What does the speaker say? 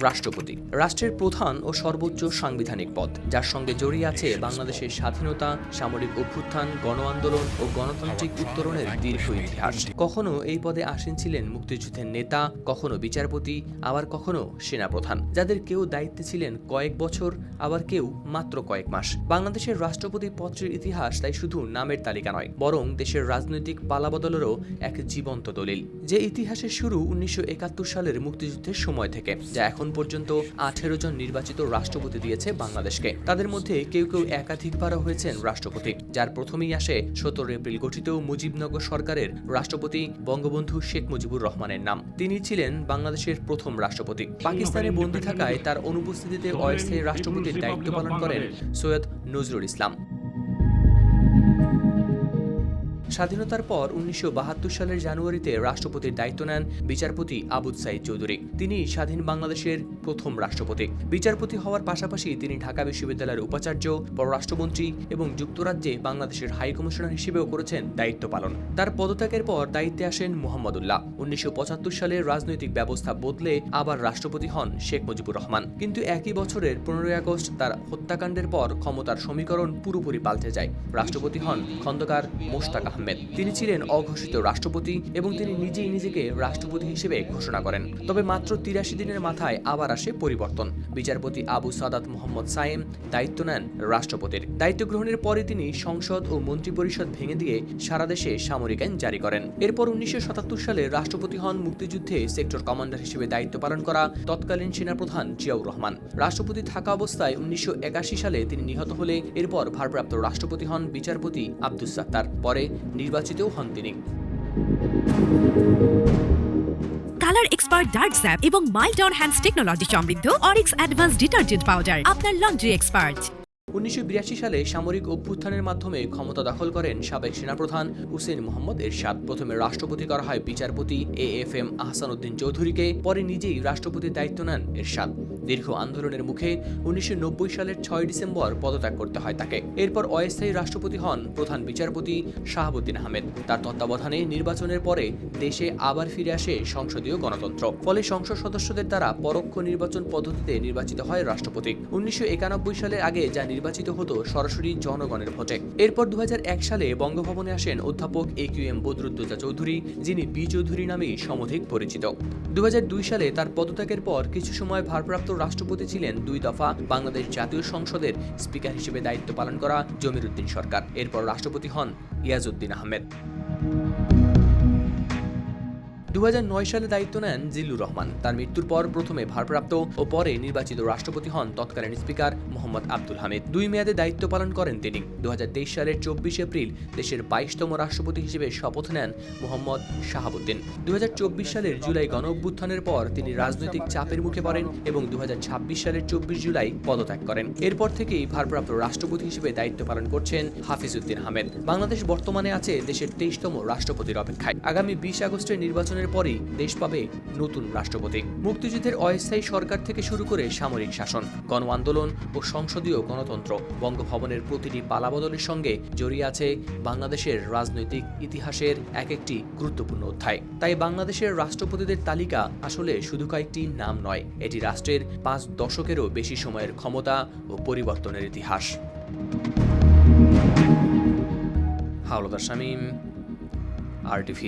রাষ্ট্রপতি রাষ্ট্রের প্রধান ও সর্বোচ্চ সাংবিধানিক পদ, যার সঙ্গে জড়িয়ে আছে বাংলাদেশের স্বাধীনতা, সামরিক অভ্যুত্থান, গণ আন্দোলন ও গণতান্ত্রিক উত্তরণের দীর্ঘ ইতিহাস। কখনো এই পদে আসীন ছিলেন মুক্তিযুদ্ধের নেতা, কখনো বিচারপতি, আবার কখনো সেনাপ্রধান, যাদের কেউ দায়িত্বে ছিলেন কয়েক বছর, আবার কেউ মাত্র কয়েক মাস। বাংলাদেশের রাষ্ট্রপতি পদের ইতিহাস তাই শুধু নামের তালিকা নয়, বরং দেশের রাজনৈতিক পালাবদলেরও এক জীবন্ত দলিল। যে ইতিহাসের শুরু 1971 সালের মুক্তিযুদ্ধের সময় থেকে, যা এখন পর্যন্ত 18 জন নির্বাচিত রাষ্ট্রপতি দিয়েছে বাংলাদেশকে। তাদের মধ্যে কেউ কেউ একাধিকবারও হয়েছেন রাষ্ট্রপতি, যার প্রথমেই আসে 17 এপ্রিল গঠিত মুজিবনগর সরকারের রাষ্ট্রপতি বঙ্গবন্ধু শেখ মুজিবুর রহমানের নাম। তিনি ছিলেন বাংলাদেশের প্রথম রাষ্ট্রপতি। পাকিস্তানে বন্দী থাকায় তার অনুপস্থিতিতে অস্থায়ী রাষ্ট্রপতির দায়িত্ব পালন করেন সৈয়দ নজরুল ইসলাম। স্বাধীনতার পর 1972 সালের জানুয়ারিতে রাষ্ট্রপতির দায়িত্ব নেন বিচারপতি আবুদ সাইদ চৌধুরী। তিনি স্বাধীন বাংলাদেশের প্রথম রাষ্ট্রপতি। বিচারপতি হওয়ার পাশাপাশি তিনি ঢাকা বিশ্ববিদ্যালয়ের উপাচার্য, পররাষ্ট্রমন্ত্রী এবং যুক্তরাজ্যে বাংলাদেশের হাই কমিশনার হিসেবেও করেছেন দায়িত্ব পালন। তার পদত্যাগের পর দায়িত্বে আসেন মোহাম্মদুল্লাহ। 1975 সালে রাজনৈতিক ব্যবস্থা বদলে আবার রাষ্ট্রপতি হন শেখ মুজিবুর রহমান। কিন্তু একই বছরের 15 আগস্ট তার হত্যাকাণ্ডের পর ক্ষমতার সমীকরণ পুরোপুরি পাল্টে যায়। রাষ্ট্রপতি হন খন্দকার মোশতাক আহমেদ। তিনি ছিলেন অঘোষিত রাষ্ট্রপতি এবং তিনি নিজেই নিজেকে রাষ্ট্রপতি হিসেবে ঘোষণা করেন। তবে মাত্র 83 দিনের মাথায় আবার আসে পরিবর্তন। বিচারপতি আবু সাদাত মোহাম্মদ সায়েম দায়িত্ব নেন রাষ্ট্রপতির। দায়িত্ব গ্রহণের পরে তিনি সংসদ ও মন্ত্রিপরিষদ ভেঙে দিয়ে সারা দেশে সামরিক আইন জারি করেন। এরপর 1977 সালে রাষ্ট্রপতি হন মুক্তিযুদ্ধে সেক্টর কমান্ডার হিসেবে দায়িত্ব পালন করা তৎকালীন সেনাপ্রধান জিয়াউর রহমান। রাষ্ট্রপতি থাকা অবস্থায় 1981 সালে তিনি নিহত হলে এরপর ভারপ্রাপ্ত রাষ্ট্রপতি হন বিচারপতি আব্দুস সাত্তার। পরে নির্বাচিতও হন তিনি। কালার এক্সপার্ট ডার্ক স্যাপ এবং মাইল্ড অন হ্যান্ডস টেকনোলজি সমৃদ্ধ অরিক্স অ্যাডভান্স ডিটারজেন্ট পাউডার, আপনার লন্ড্রি এক্সপার্ট। 1982 সালে সামরিক অভ্যুত্থানের মাধ্যমে ক্ষমতা দখল করেন সাবেক সেনাপ্রধান হুসেইন মোহাম্মদ এরশাদ। প্রথমে রাষ্ট্রপতি করা হয় বিচারপতি AFM আহসান উদ্দিন চৌধুরীকে, পরে নিজেই রাষ্ট্রপতির দায়িত্ব নেন এরশাদ। দীর্ঘ আন্দোলনের মুখে 1990 সালের 6 ডিসেম্বর পদত্যাগ করতে হয় তাকে। এরপর অস্থায়ী রাষ্ট্রপতি হন প্রধান বিচারপতি শাহাবুদ্দিন আহমেদ। তার তত্ত্বাবধানে নির্বাচনের পরে দেশে আবার ফিরে আসে সংসদীয় গণতন্ত্র। ফলে সংসদ সদস্যদের দ্বারা পরোক্ষ নির্বাচন পদ্ধতিতে নির্বাচিত হয় রাষ্ট্রপতি। 1991 সালের আগে যা নির্বাচিত হতো সরাসরি জনগণের ভোটে। এরপর 2001 সালে বঙ্গভবনে আসেন অধ্যাপক AQM বদরুদ্দোজা চৌধুরী, যিনি বি চৌধুরী নামেই সমধিক পরিচিত। 2002 সালে তার পদত্যাগের পর কিছু সময় ভারপ্রাপ্ত রাষ্ট্রপতি ছিলেন 2 দফা বাংলাদেশ জাতীয় সংসদের স্পিকার হিসেবে দায়িত্ব পালন করা জমির উদ্দিন সরকার। এরপর রাষ্ট্রপতি হন ইয়াজউদ্দিন আহমেদ। 2009 সালে দায়িত্ব নেন জিল্লুর রহমান। তার মৃত্যুর পর প্রথমে ভারপ্রাপ্ত ও পরে নির্বাচিত রাষ্ট্রপতি হন তৎকালীন স্পিকার মোহাম্মদ আব্দুল হামিদ। 2 মেয়াদে দায়িত্ব পালন করেন তিনি। 2023 সালের 24 এপ্রিল দেশের 22তম রাষ্ট্রপতি হিসেবে শপথ নেন মোহাম্মদ শাহাবুদ্দিন। 2024 সালের জুলাই গণ অভ্যুত্থানের পর তিনি রাজনৈতিক চাপের মুখে পড়েন এবং 2026 সালের 24 জুলাই পদত্যাগ করেন। এরপর থেকেই ভারপ্রাপ্ত রাষ্ট্রপতি হিসেবে দায়িত্ব পালন করছেন হাফিজ উদ্দিন আহমেদ। বাংলাদেশ বর্তমানে আছে দেশের 23তম রাষ্ট্রপতির অপেক্ষায়। আগামী 20 আগস্টের নির্বাচনের পরেই দেশ পাবে নতুন রাষ্ট্রপতি। মুক্তিযুদ্ধের অস্থায়ী সরকার থেকে শুরু করে সামরিক শাসন, গণ আন্দোলন ও সংসদীয় গণতন্ত্র, বঙ্গভবনের প্রতিটি পালাবদলের সঙ্গে জড়িয়ে আছে বাংলাদেশের রাজনৈতিক ইতিহাসের এক একটি গুরুত্বপূর্ণ অধ্যায়। তাই বাংলাদেশের রাষ্ট্রপতিদের তালিকা আসলে শুধু কয়েকটি নাম নয়, এটি রাষ্ট্রের 5 দশকেরও বেশি সময়ের ক্ষমতা ও পরিবর্তনের ইতিহাস। হাওলাদার শামীম, RTV।